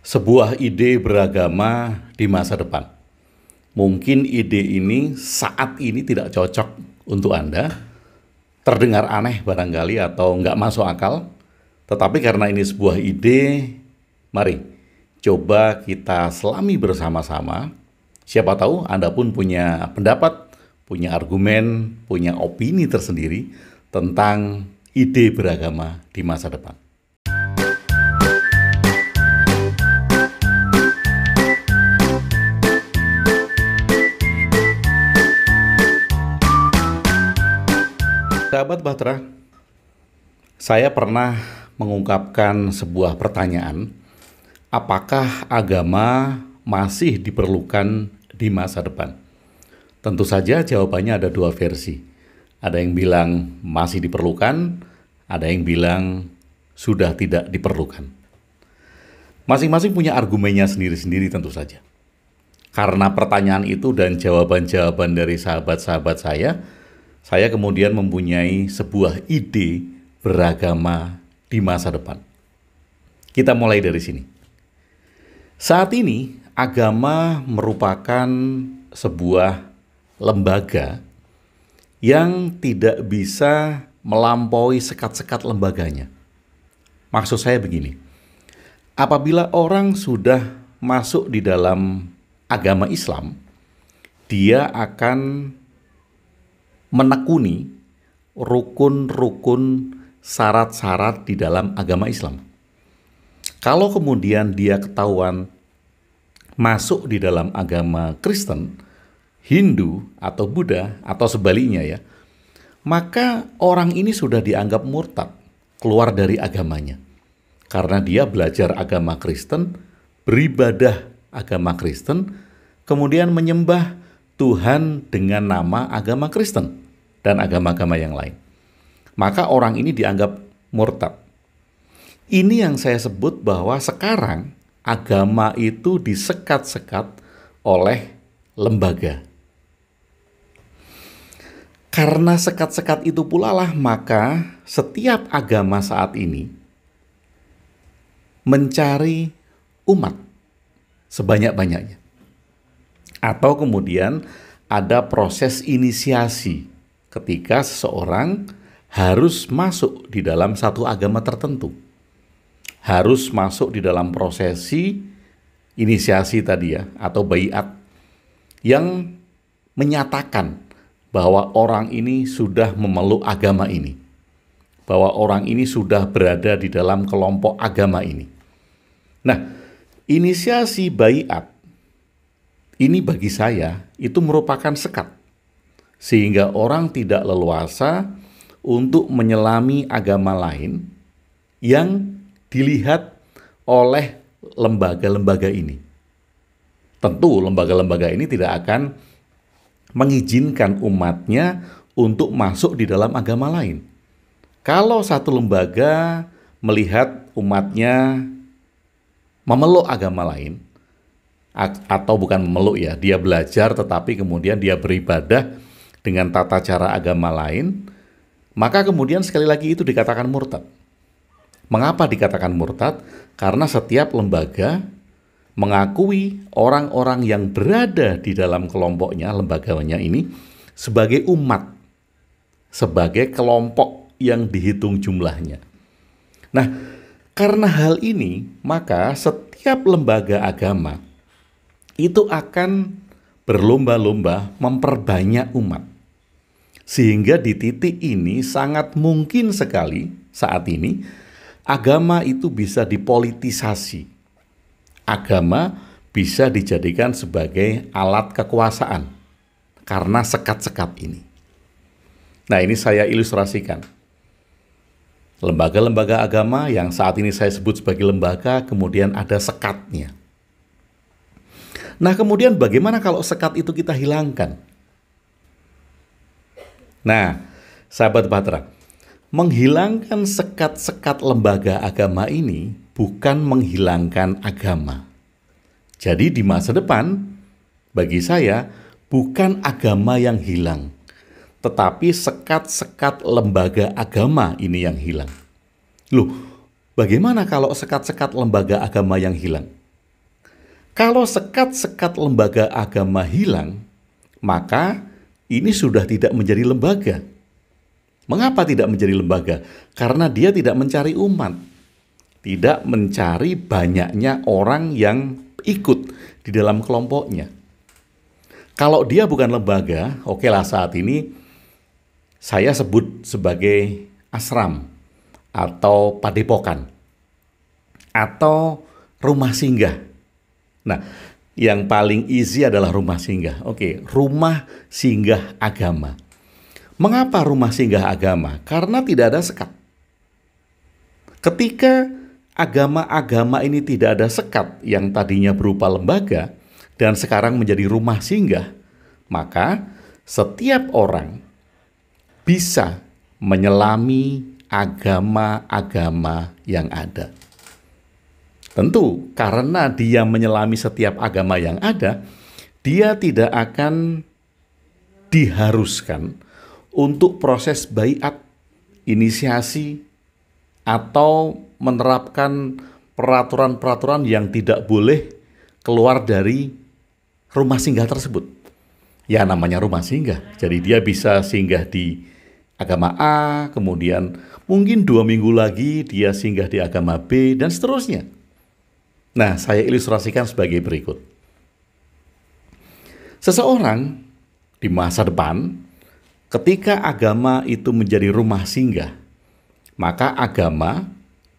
Sebuah ide beragama di masa depan. Mungkin ide ini saat ini tidak cocok untuk Anda, terdengar aneh barangkali atau nggak masuk akal, tetapi karena ini sebuah ide, mari coba kita selami bersama-sama. Siapa tahu Anda pun punya pendapat, punya argumen, punya opini tersendiri tentang ide beragama di masa depan. Sahabat Bahtera, saya pernah mengungkapkan sebuah pertanyaan, apakah agama masih diperlukan di masa depan? Tentu saja jawabannya ada dua versi. Ada yang bilang masih diperlukan, ada yang bilang sudah tidak diperlukan. Masing-masing punya argumennya sendiri-sendiri tentu saja. Karena pertanyaan itu dan jawaban-jawaban dari sahabat-sahabat saya kemudian mempunyai sebuah ide beragama di masa depan. Kita mulai dari sini. Saat ini, agama merupakan sebuah lembaga yang tidak bisa melampaui sekat-sekat lembaganya. Maksud saya begini, apabila orang sudah masuk di dalam agama Islam, dia akan menekuni rukun-rukun syarat-syarat di dalam agama Islam. Kalau kemudian dia ketahuan masuk di dalam agama Kristen, Hindu, atau Buddha, atau sebaliknya ya, maka orang ini sudah dianggap murtad, keluar dari agamanya. Karena dia belajar agama Kristen, beribadah agama Kristen, kemudian menyembah Tuhan dengan nama agama Kristen dan agama-agama yang lain. Maka orang ini dianggap murtad. Ini yang saya sebut bahwa sekarang agama itu disekat-sekat oleh lembaga. Karena sekat-sekat itu pula lah maka setiap agama saat ini mencari umat sebanyak-banyaknya. Atau kemudian ada proses inisiasi ketika seseorang harus masuk di dalam satu agama tertentu. Harus masuk di dalam prosesi inisiasi tadi ya, atau baiat, yang menyatakan bahwa orang ini sudah memeluk agama ini. Bahwa orang ini sudah berada di dalam kelompok agama ini. Nah, inisiasi baiat ini bagi saya itu merupakan sekat, sehingga orang tidak leluasa untuk menyelami agama lain yang dilihat oleh lembaga-lembaga ini. Tentu lembaga-lembaga ini tidak akan mengizinkan umatnya untuk masuk di dalam agama lain. Kalau satu lembaga melihat umatnya memeluk agama lain, atau bukan memeluk ya, dia belajar tetapi kemudian dia beribadah dengan tata cara agama lain, maka kemudian sekali lagi itu dikatakan murtad. Mengapa dikatakan murtad? Karena setiap lembaga mengakui orang-orang yang berada di dalam kelompoknya, lembaganya ini, sebagai umat, sebagai kelompok yang dihitung jumlahnya. Nah, karena hal ini, maka setiap lembaga agama itu akan berlomba-lomba memperbanyak umat. Sehingga di titik ini sangat mungkin sekali saat ini agama itu bisa dipolitisasi. Agama bisa dijadikan sebagai alat kekuasaan karena sekat-sekat ini. Nah, ini saya ilustrasikan. Lembaga-lembaga agama yang saat ini saya sebut sebagai lembaga, kemudian ada sekatnya. Nah, kemudian bagaimana kalau sekat itu kita hilangkan? Nah, sahabat Bahtera, menghilangkan sekat-sekat lembaga agama ini bukan menghilangkan agama. Jadi di masa depan, bagi saya, bukan agama yang hilang, tetapi sekat-sekat lembaga agama ini yang hilang. Loh, bagaimana kalau sekat-sekat lembaga agama yang hilang? Kalau sekat-sekat lembaga agama hilang, maka ini sudah tidak menjadi lembaga. Mengapa tidak menjadi lembaga? Karena dia tidak mencari umat, tidak mencari banyaknya orang yang ikut di dalam kelompoknya. Kalau dia bukan lembaga, oke lah, saat ini saya sebut sebagai asram atau padepokan atau rumah singgah. Nah, yang paling easy adalah rumah singgah. Oke, rumah singgah agama. Mengapa rumah singgah agama? Karena tidak ada sekat. Ketika agama-agama ini tidak ada sekat yang tadinya berupa lembaga dan sekarang menjadi rumah singgah, maka setiap orang bisa menyelami agama-agama yang ada. Tentu, karena dia menyelami setiap agama yang ada, dia tidak akan diharuskan untuk proses baiat, inisiasi, atau menerapkan peraturan-peraturan yang tidak boleh keluar dari rumah singgah tersebut. Ya, namanya rumah singgah. Jadi dia bisa singgah di agama A, kemudian mungkin 2 minggu lagi dia singgah di agama B, dan seterusnya. Nah, saya ilustrasikan sebagai berikut. Seseorang di masa depan, ketika agama itu menjadi rumah singgah, maka agama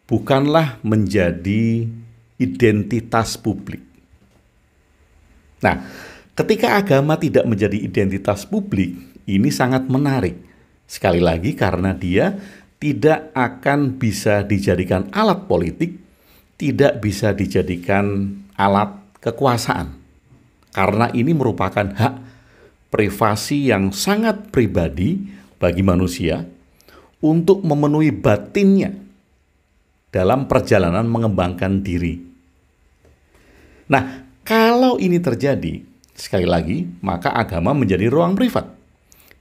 bukanlah menjadi identitas publik. Nah, ketika agama tidak menjadi identitas publik, ini sangat menarik. Sekali lagi karena dia tidak akan bisa dijadikan alat politik, tidak bisa dijadikan alat kekuasaan. Karena ini merupakan hak privasi yang sangat pribadi bagi manusia untuk memenuhi batinnya dalam perjalanan mengembangkan diri. Nah, kalau ini terjadi, sekali lagi, maka agama menjadi ruang privat,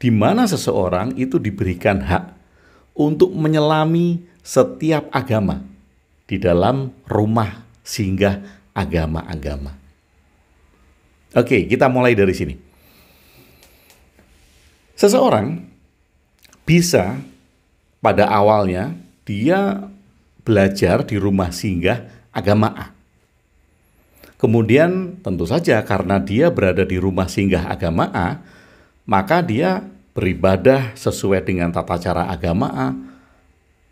di mana seseorang itu diberikan hak untuk menyelami setiap agama di dalam rumah singgah agama-agama. Oke, kita mulai dari sini. Seseorang bisa pada awalnya dia belajar di rumah singgah agama A. Kemudian tentu saja karena dia berada di rumah singgah agama A, maka dia beribadah sesuai dengan tata cara agama A,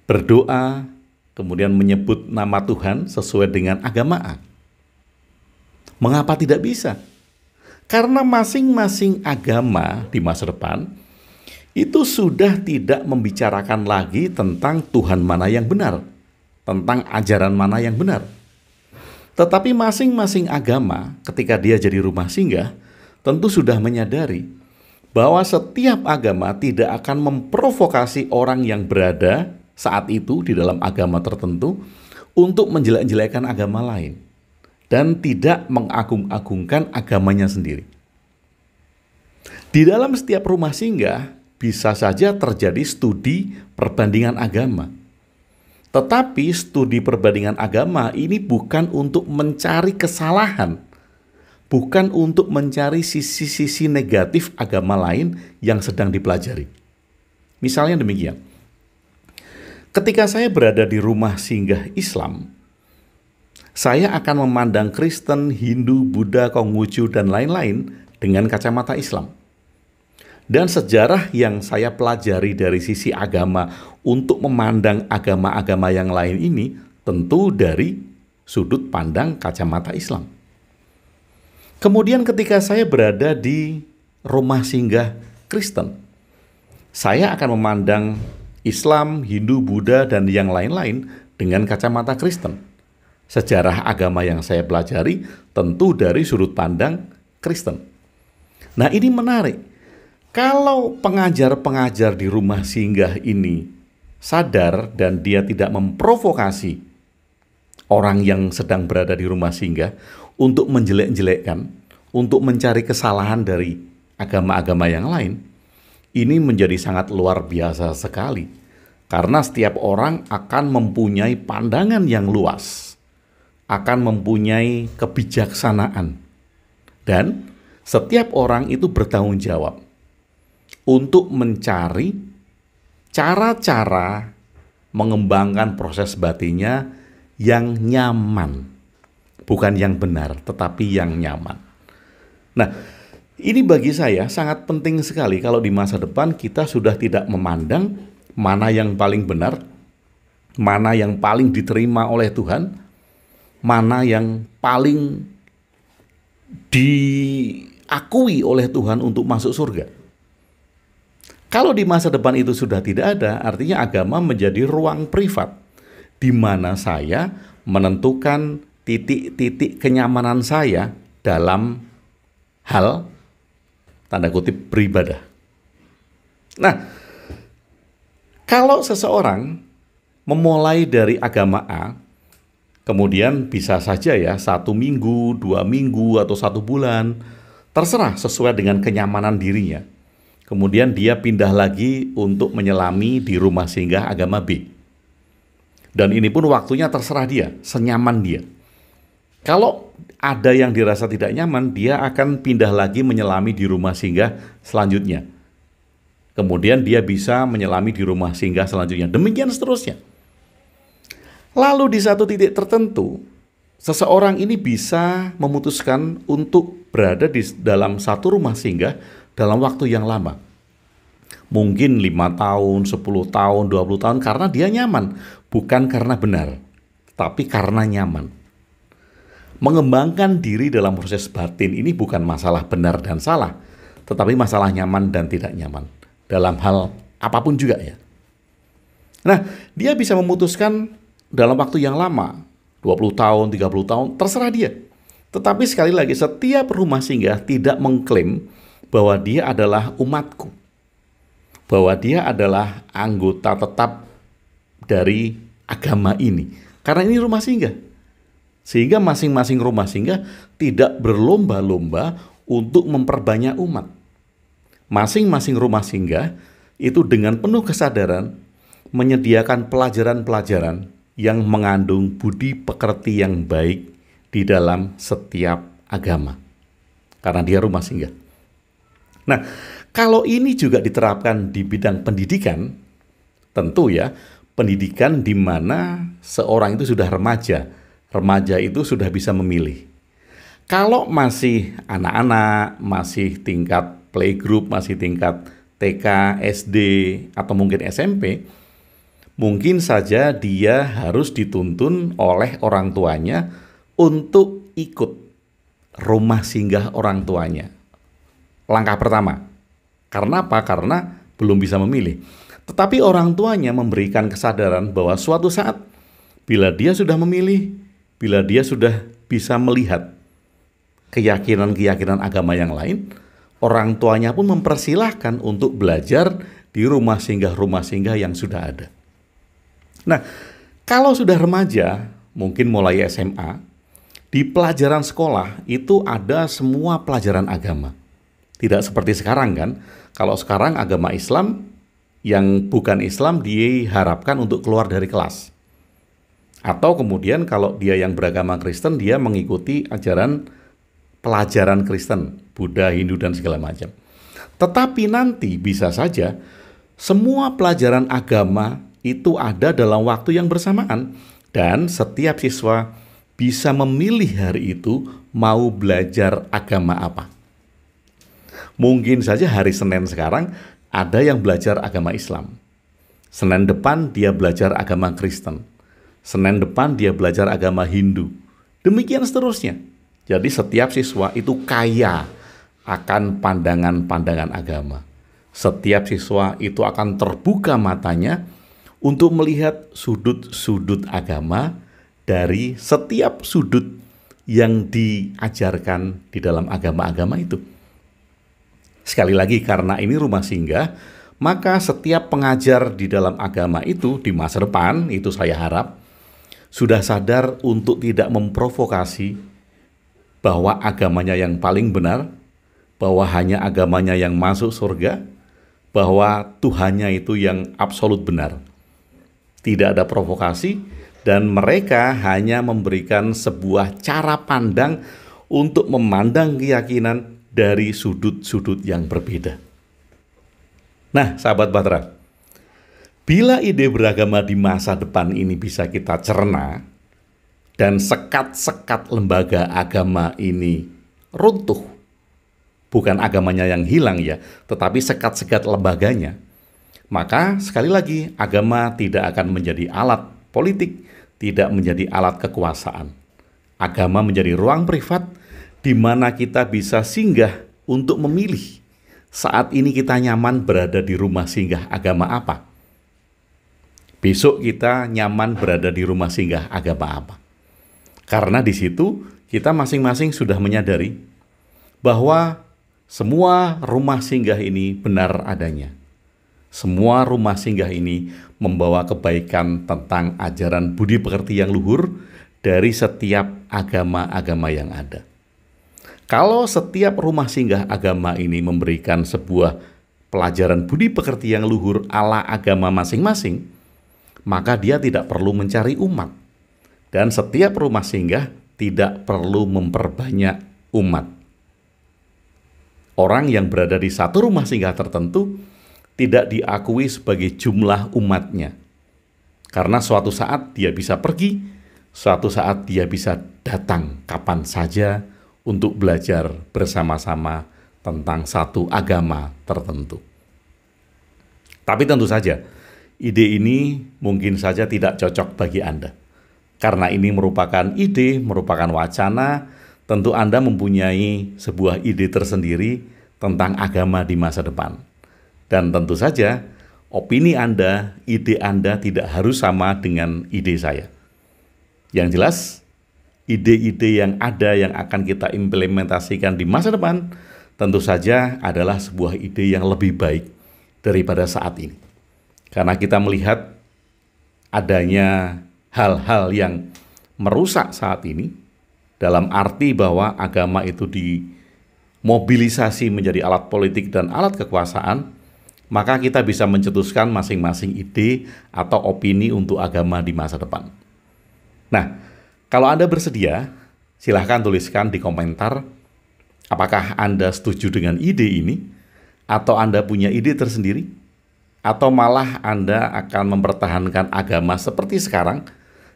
berdoa, kemudian menyebut nama Tuhan sesuai dengan agama A. Mengapa tidak bisa? Karena masing-masing agama di masa depan itu sudah tidak membicarakan lagi tentang Tuhan mana yang benar, tentang ajaran mana yang benar. Tetapi masing-masing agama ketika dia jadi rumah singgah tentu sudah menyadari bahwa setiap agama tidak akan memprovokasi orang yang berada saat itu di dalam agama tertentu untuk menjelek-jelekan agama lain dan tidak mengagung-agungkan agamanya sendiri. Di dalam setiap rumah singgah bisa saja terjadi studi perbandingan agama. Tetapi studi perbandingan agama ini bukan untuk mencari kesalahan, bukan untuk mencari sisi-sisi negatif agama lain yang sedang dipelajari. Misalnya demikian. Ketika saya berada di rumah singgah Islam, saya akan memandang Kristen, Hindu, Buddha, Konghucu, dan lain-lain dengan kacamata Islam. Dan sejarah yang saya pelajari dari sisi agama untuk memandang agama-agama yang lain ini tentu dari sudut pandang kacamata Islam. Kemudian ketika saya berada di rumah singgah Kristen, saya akan memandang Islam, Hindu, Buddha, dan yang lain-lain dengan kacamata Kristen. Sejarah agama yang saya pelajari tentu dari sudut pandang Kristen. Nah, ini menarik. Kalau pengajar-pengajar di rumah singgah ini sadar dan dia tidak memprovokasi orang yang sedang berada di rumah singgah untuk menjelek-jelekkan, untuk mencari kesalahan dari agama-agama yang lain, ini menjadi sangat luar biasa sekali. Karena setiap orang akan mempunyai pandangan yang luas akan mempunyai kebijaksanaan. Dan setiap orang itu bertanggung jawab untuk mencari cara-cara mengembangkan proses batinnya yang nyaman. Bukan yang benar, tetapi yang nyaman. Nah, ini bagi saya sangat penting sekali kalau di masa depan kita sudah tidak memandang mana yang paling benar, mana yang paling diterima oleh Tuhan, mana yang paling diakui oleh Tuhan untuk masuk surga. Kalau di masa depan itu sudah tidak ada, artinya agama menjadi ruang privat, di mana saya menentukan titik-titik kenyamanan saya dalam hal, tanda kutip, beribadah. Nah, kalau seseorang memulai dari agama A, kemudian bisa saja ya 1 minggu, 2 minggu, atau 1 bulan, terserah sesuai dengan kenyamanan dirinya. Kemudian dia pindah lagi untuk menyelami di rumah singgah agama B. Dan ini pun waktunya terserah dia, senyaman dia. Kalau ada yang dirasa tidak nyaman, dia akan pindah lagi menyelami di rumah singgah selanjutnya. Kemudian dia bisa menyelami di rumah singgah selanjutnya. Demikian seterusnya. Lalu di satu titik tertentu, seseorang ini bisa memutuskan untuk berada di dalam satu rumah singgah dalam waktu yang lama. Mungkin 5 tahun, 10 tahun, 20 tahun karena dia nyaman. Bukan karena benar, tapi karena nyaman. Mengembangkan diri dalam proses batin ini bukan masalah benar dan salah, tetapi masalah nyaman dan tidak nyaman. Dalam hal apapun juga ya. Nah, dia bisa memutuskan dalam waktu yang lama, 20 tahun, 30 tahun, terserah dia. Tetapi sekali lagi, setiap rumah singgah tidak mengklaim bahwa dia adalah umatku, bahwa dia adalah anggota tetap dari agama ini. Karena ini rumah singgah. Sehingga masing-masing rumah singgah tidak berlomba-lomba untuk memperbanyak umat. Masing-masing rumah singgah itu dengan penuh kesadaran menyediakan pelajaran-pelajaran yang mengandung budi pekerti yang baik di dalam setiap agama. Karena dia rumah singgah. Nah, kalau ini juga diterapkan di bidang pendidikan, tentu ya, pendidikan di mana seorang itu sudah remaja. Remaja itu sudah bisa memilih. Kalau masih anak-anak, masih tingkat playgroup, masih tingkat TK, SD, atau mungkin SMP, mungkin saja dia harus dituntun oleh orang tuanya untuk ikut rumah singgah orang tuanya. Langkah pertama. Karena apa? Karena belum bisa memilih. Tetapi orang tuanya memberikan kesadaran bahwa suatu saat, bila dia sudah memilih, bila dia sudah bisa melihat keyakinan-keyakinan agama yang lain, orang tuanya pun mempersilahkan untuk belajar di rumah singgah yang sudah ada. Nah, kalau sudah remaja, mungkin mulai SMA, di pelajaran sekolah itu ada semua pelajaran agama. Tidak seperti sekarang kan, kalau sekarang agama Islam, yang bukan Islam diharapkan untuk keluar dari kelas. Atau kemudian kalau dia yang beragama Kristen, dia mengikuti pelajaran Kristen, Buddha, Hindu, dan segala macam. Tetapi nanti bisa saja semua pelajaran agama itu ada dalam waktu yang bersamaan. Dan setiap siswa bisa memilih hari itu mau belajar agama apa. Mungkin saja hari Senin sekarang ada yang belajar agama Islam. Senin depan dia belajar agama Kristen. Senin depan dia belajar agama Hindu. Demikian seterusnya. Jadi setiap siswa itu kaya akan pandangan-pandangan agama. Setiap siswa itu akan terbuka matanya untuk melihat sudut-sudut agama dari setiap sudut yang diajarkan di dalam agama-agama itu. Sekali lagi, karena ini rumah singgah, maka setiap pengajar di dalam agama itu di masa depan, itu saya harap, sudah sadar untuk tidak memprovokasi bahwa agamanya yang paling benar, bahwa hanya agamanya yang masuk surga, bahwa Tuhannya itu yang absolut benar. Tidak ada provokasi, dan mereka hanya memberikan sebuah cara pandang untuk memandang keyakinan dari sudut-sudut yang berbeda. Nah, sahabat Bahtera, bila ide beragama di masa depan ini bisa kita cerna, dan sekat-sekat lembaga agama ini runtuh, bukan agamanya yang hilang ya, tetapi sekat-sekat lembaganya, maka sekali lagi agama tidak akan menjadi alat politik, tidak menjadi alat kekuasaan. Agama menjadi ruang privat di mana kita bisa singgah untuk memilih saat ini kita nyaman berada di rumah singgah agama apa. Besok kita nyaman berada di rumah singgah agama apa. Karena di situ kita masing-masing sudah menyadari bahwa semua rumah singgah ini benar adanya. Semua rumah singgah ini membawa kebaikan tentang ajaran budi pekerti yang luhur dari setiap agama-agama yang ada. Kalau setiap rumah singgah agama ini memberikan sebuah pelajaran budi pekerti yang luhur ala agama masing-masing, maka dia tidak perlu mencari umat. Dan setiap rumah singgah tidak perlu memperbanyak umat. Orang yang berada di satu rumah singgah tertentu tidak diakui sebagai jumlah umatnya. Karena suatu saat dia bisa pergi, suatu saat dia bisa datang kapan saja untuk belajar bersama-sama tentang satu agama tertentu. Tapi tentu saja, ide ini mungkin saja tidak cocok bagi Anda. Karena ini merupakan ide, merupakan wacana, tentu Anda mempunyai sebuah ide tersendiri tentang agama di masa depan. Dan tentu saja, opini Anda, ide Anda tidak harus sama dengan ide saya. Yang jelas, ide-ide yang ada yang akan kita implementasikan di masa depan, tentu saja adalah sebuah ide yang lebih baik daripada saat ini. Karena kita melihat adanya hal-hal yang merusak saat ini, dalam arti bahwa agama itu dimobilisasi menjadi alat politik dan alat kekuasaan, maka kita bisa mencetuskan masing-masing ide atau opini untuk agama di masa depan. Nah, kalau Anda bersedia, silahkan tuliskan di komentar apakah Anda setuju dengan ide ini, atau Anda punya ide tersendiri, atau malah Anda akan mempertahankan agama seperti sekarang,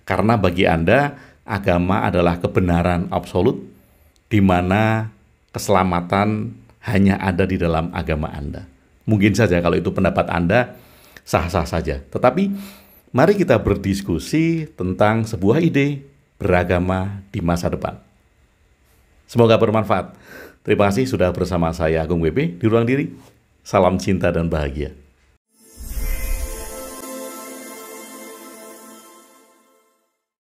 karena bagi Anda, agama adalah kebenaran absolut, di mana keselamatan hanya ada di dalam agama Anda. Mungkin saja kalau itu pendapat Anda, sah-sah saja. Tetapi, mari kita berdiskusi tentang sebuah ide beragama di masa depan. Semoga bermanfaat. Terima kasih sudah bersama saya Agung WP di Ruang Diri. Salam cinta dan bahagia.